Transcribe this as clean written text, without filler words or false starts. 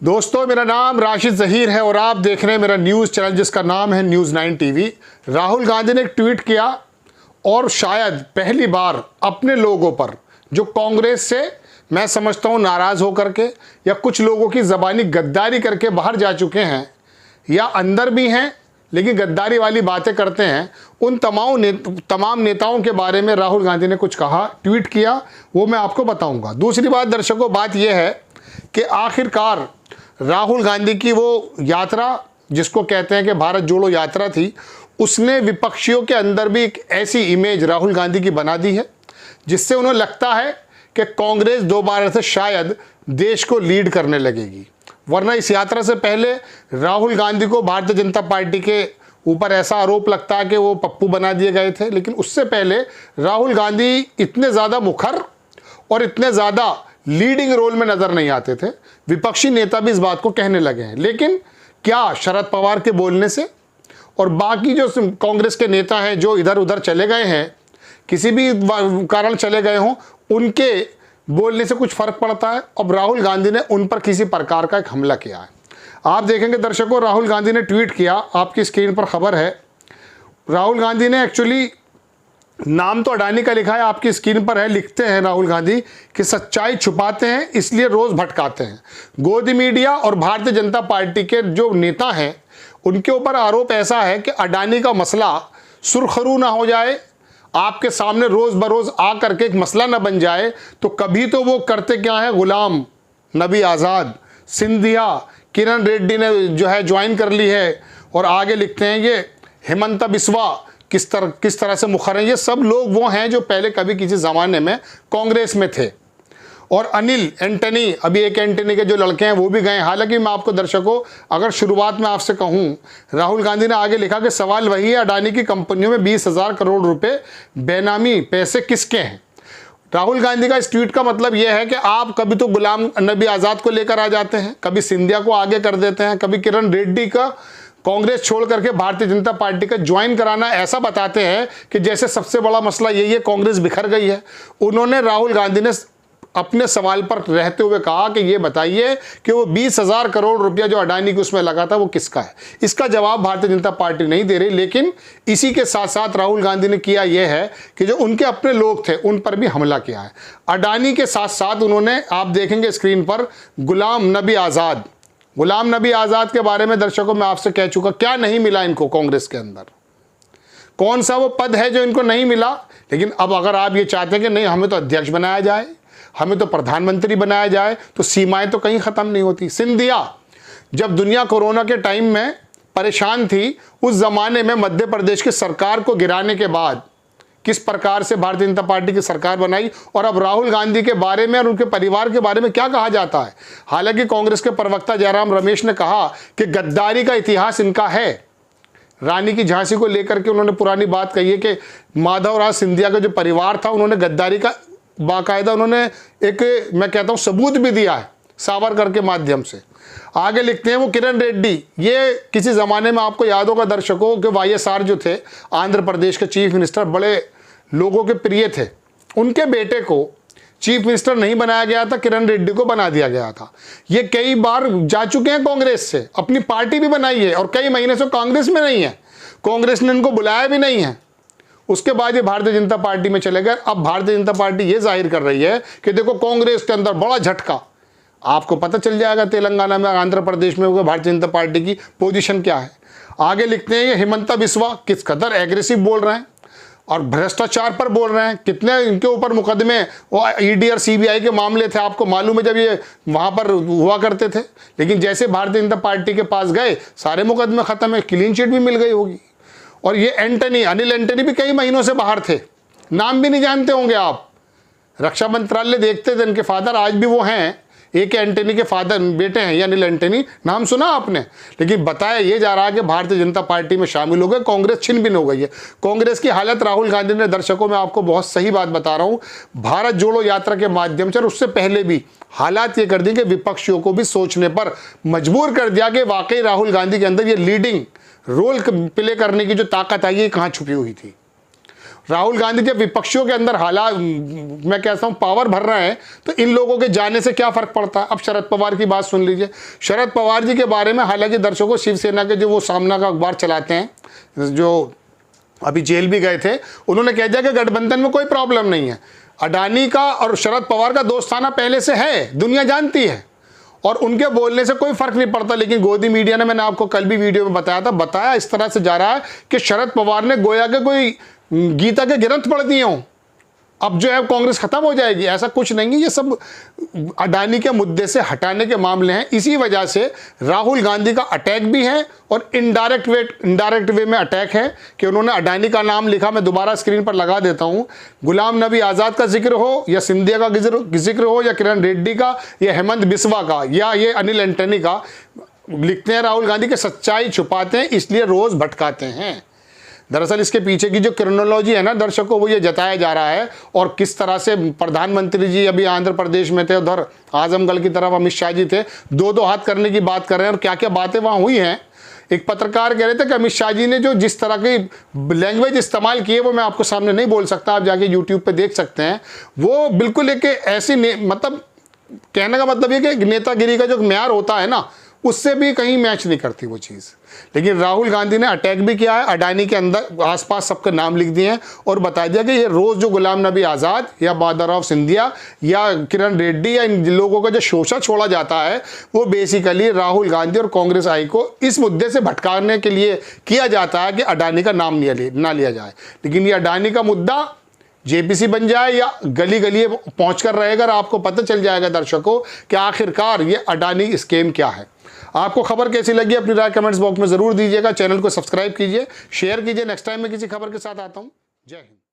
दोस्तों, मेरा नाम राशिद ज़हीर है और आप देख रहे हैं मेरा न्यूज़ चैनल जिसका नाम है न्यूज़ 9 टीवी। राहुल गांधी ने एक ट्वीट किया और शायद पहली बार अपने लोगों पर, जो कांग्रेस से मैं समझता हूं नाराज़ होकर के या कुछ लोगों की ज़बानी गद्दारी करके बाहर जा चुके हैं या अंदर भी हैं लेकिन गद्दारी वाली बातें करते हैं, उन तमाम नेताओं के बारे में राहुल गांधी ने कुछ कहा, ट्वीट किया, वो मैं आपको बताऊंगा। दूसरी बात दर्शकों, बात यह है कि आखिरकार राहुल गांधी की वो यात्रा जिसको कहते हैं कि भारत जोड़ो यात्रा थी, उसने विपक्षियों के अंदर भी एक ऐसी इमेज राहुल गांधी की बना दी है जिससे उन्हें लगता है कि कांग्रेस दोबारा से शायद देश को लीड करने लगेगी। वरना इस यात्रा से पहले राहुल गांधी को भारतीय जनता पार्टी के ऊपर ऐसा आरोप लगता है कि वो पप्पू बना दिए गए थे, लेकिन उससे पहले राहुल गांधी इतने ज़्यादा मुखर और इतने ज़्यादा लीडिंग रोल में नज़र नहीं आते थे। विपक्षी नेता भी इस बात को कहने लगे हैं, लेकिन क्या शरद पवार के बोलने से और बाकी जो कांग्रेस के नेता हैं जो इधर उधर चले गए हैं, किसी भी कारण चले गए हों, उनके बोलने से कुछ फ़र्क पड़ता है? अब राहुल गांधी ने उन पर किसी प्रकार का एक हमला किया है। आप देखेंगे दर्शकों, राहुल गांधी ने ट्वीट किया, आपकी स्क्रीन पर खबर है। राहुल गांधी ने एक्चुअली नाम तो अडानी का लिखा है, आपकी स्क्रीन पर है। लिखते हैं राहुल गांधी कि सच्चाई छुपाते हैं इसलिए रोज़ भटकाते हैं। गोदी मीडिया और भारतीय जनता पार्टी के जो नेता हैं उनके ऊपर आरोप ऐसा है कि अडानी का मसला सुरखरू ना हो जाए, आपके सामने रोज़ बरोज़ आ करके एक मसला ना बन जाए, तो कभी तो वो करते क्या है, गुलाम नबी आज़ाद, सिंधिया, किरण रेड्डी ने जो है ज्वाइन कर ली है। और आगे लिखते हैं ये हेमंता बिस्वा किस तरह से मुखर हैं। ये सब लोग वो हैं जो पहले कभी किसी ज़माने में कांग्रेस में थे। और अनिल एंटनी, अभी एक एंटनी के जो लड़के हैं वो भी गए। हालांकि मैं आपको दर्शकों अगर शुरुआत में आपसे कहूं, राहुल गांधी ने आगे लिखा कि सवाल वही है, अडानी की कंपनियों में 20,000 करोड़ रुपए बेनामी पैसे किसके हैं। राहुल गांधी का इस ट्वीट का मतलब यह है कि आप कभी तो गुलाम नबी आज़ाद को लेकर आ जाते हैं, कभी सिंधिया को आगे कर देते हैं, कभी किरण रेड्डी का कांग्रेस छोड़ करके भारतीय जनता पार्टी का ज्वाइन कराना ऐसा बताते हैं कि जैसे सबसे बड़ा मसला यही है, कांग्रेस बिखर गई है। उन्होंने राहुल गांधी ने अपने सवाल पर रहते हुए कहा कि ये बताइए कि वो 20,000 करोड़ रुपया जो अडानी को उसमें लगा था वो किसका है। इसका जवाब भारतीय जनता पार्टी नहीं दे रही, लेकिन इसी के साथ साथ राहुल गांधी ने किया यह है कि जो उनके अपने लोग थे उन पर भी हमला किया है। अडानी के साथ साथ उन्होंने, आप देखेंगे स्क्रीन पर, गुलाम नबी आज़ाद के बारे में दर्शकों मैं आपसे कह चुका, क्या नहीं मिला इनको कांग्रेस के अंदर, कौन सा वो पद है जो इनको नहीं मिला। लेकिन अब अगर आप ये चाहते हैं कि नहीं हमें तो अध्यक्ष बनाया जाए, हमें तो प्रधानमंत्री बनाया जाए, तो सीमाएं तो कहीं ख़त्म नहीं होती। सिंधिया, जब दुनिया कोरोना के टाइम में परेशान थी, उस ज़माने में मध्य प्रदेश की सरकार को गिराने के बाद किस प्रकार से भारतीय जनता पार्टी की सरकार बनाई, और अब राहुल गांधी के बारे में और उनके परिवार के बारे में क्या कहा जाता है। हालांकि कांग्रेस के प्रवक्ता जयराम रमेश ने कहा कि गद्दारी का इतिहास इनका है। रानी की झांसी को लेकर के उन्होंने पुरानी बात कही है कि माधवराज सिंधिया का जो परिवार था उन्होंने गद्दारी का बाकायदा उन्होंने एक, मैं कहता हूँ, सबूत भी दिया है सावरकर के माध्यम से। आगे लिखते हैं वो किरण रेड्डी, ये किसी ज़माने में आपको याद होगा दर्शकों कि वाईएसआर जो थे, आंध्र प्रदेश के चीफ मिनिस्टर, बड़े लोगों के प्रिय थे। उनके बेटे को चीफ मिनिस्टर नहीं बनाया गया था, किरण रेड्डी को बना दिया गया था। ये कई बार जा चुके हैं कांग्रेस से, अपनी पार्टी भी बनाई है और कई महीने से कांग्रेस में नहीं है, कांग्रेस ने इनको बुलाया भी नहीं है। उसके बाद ये भारतीय जनता पार्टी में चले गए। अब भारतीय जनता पार्टी ये जाहिर कर रही है कि देखो कांग्रेस के अंदर बड़ा झटका, आपको पता चल जाएगा तेलंगाना में, आंध्र प्रदेश में होगा भारतीय जनता पार्टी की पोजीशन क्या है। आगे लिखते हैं ये हेमंता बिस्वा किस कदर एग्रेसिव बोल रहे हैं और भ्रष्टाचार पर बोल रहे हैं। कितने इनके ऊपर मुकदमे, वो ईडी और सीबीआई के मामले थे, आपको मालूम है जब ये वहाँ पर हुआ करते थे, लेकिन जैसे भारतीय जनता पार्टी के पास गए सारे मुकदमे ख़त्म है, क्लीन चिट भी मिल गई होगी। और ये एंटनी, अनिल एंटनी भी कई महीनों से बाहर थे, नाम भी नहीं जानते होंगे आप, रक्षा मंत्रालय देखते थे, इनके फादर आज भी वो हैं, एक एंटनी के फादर बेटे हैं, ये अनिल एंटनी, नाम सुना आपने। लेकिन बताया ये जा रहा है कि भारतीय जनता पार्टी में शामिल हो गए, कांग्रेस छिन भिन हो गई है। कांग्रेस की हालत राहुल गांधी ने, दर्शकों मैं आपको बहुत सही बात बता रहा हूँ, भारत जोड़ो यात्रा के माध्यम से और उससे पहले भी हालात ये कर दी कि विपक्षियों को भी सोचने पर मजबूर कर दिया कि वाकई राहुल गांधी के अंदर ये लीडिंग रोल प्ले करने की जो ताकत आई है कहाँ छुपी हुई थी। राहुल गांधी जब विपक्षियों के अंदर हालात, मैं कहता हूं, पावर भर रहे हैं, तो इन लोगों के जाने से क्या फर्क पड़ता है। अब शरद पवार की बात सुन लीजिए। शरद पवार जी के बारे में, हालांकि दर्शकों, शिवसेना के जो वो सामना का अखबार चलाते हैं, जो अभी जेल भी गए थे, उन्होंने कह दिया कि गठबंधन में कोई प्रॉब्लम नहीं है। अडानी का और शरद पवार का दोस्ताना पहले से है, दुनिया जानती है, और उनके बोलने से कोई फर्क नहीं पड़ता। लेकिन गोदी मीडिया ने, मैंने आपको कल भी वीडियो में बताया था, बताया इस तरह से जा रहा है कि शरद पवार ने गोया के कोई गीता के ग्रंथ पढ़ दिए हों, अब जो है कांग्रेस खत्म हो जाएगी। ऐसा कुछ नहीं है, ये सब अडानी के मुद्दे से हटाने के मामले हैं। इसी वजह से राहुल गांधी का अटैक भी है और इनडायरेक्ट वे में अटैक है कि उन्होंने अडानी का नाम लिखा। मैं दोबारा स्क्रीन पर लगा देता हूं। गुलाम नबी आज़ाद का जिक्र हो, या सिंधिया का जिक्र हो, या किरण रेड्डी का, या हेमंत बिस्वा का, या ये अनिल एंटनी का, लिखते हैं राहुल गांधी के सच्चाई छुपाते हैं, इसलिए रोज भटकाते हैं। दरअसल इसके पीछे की जो क्रोनोलॉजी है ना दर्शकों, वो ये जताया जा रहा है, और किस तरह से प्रधानमंत्री जी अभी आंध्र प्रदेश में थे, उधर आजमगढ़ की तरफ अमित शाह जी थे, दो हाथ करने की बात कर रहे हैं, और क्या क्या बातें वहाँ हुई हैं। एक पत्रकार कह रहे थे कि अमित शाह जी ने जो जिस तरह की लैंग्वेज इस्तेमाल की है, वो मैं आपको सामने नहीं बोल सकता, आप जाके यूट्यूब पर देख सकते हैं। वो बिल्कुल एक ऐसी मतलब कहने का मतलब ये कि नेतागिरी का जो म्यार होता है ना, उससे भी कहीं मैच नहीं करती वो चीज़। लेकिन राहुल गांधी ने अटैक भी किया है, अडानी के अंदर आसपास सबके नाम लिख दिए हैं, और बता दिया कि ये रोज़ जो गुलाम नबी आज़ाद या माधवराव सिंधिया या किरण रेड्डी या इन लोगों का जो शोषा छोड़ा जाता है, वो बेसिकली राहुल गांधी और कांग्रेस आई को इस मुद्दे से भटकाने के लिए किया जाता है कि अडानी का नाम ना लिया जाए। लेकिन ये अडानी का मुद्दा जेपीसी बन जाए या गली गली पहुंचकर रहेगा, आपको पता चल जाएगा दर्शकों कि आखिरकार ये अडानी स्कीम क्या है। आपको खबर कैसी लगी, अपनी राय कमेंट्स बॉक्स में जरूर दीजिएगा। चैनल को सब्सक्राइब कीजिए, शेयर कीजिए। नेक्स्ट टाइम मैं किसी खबर के साथ आता हूं। जय हिंद।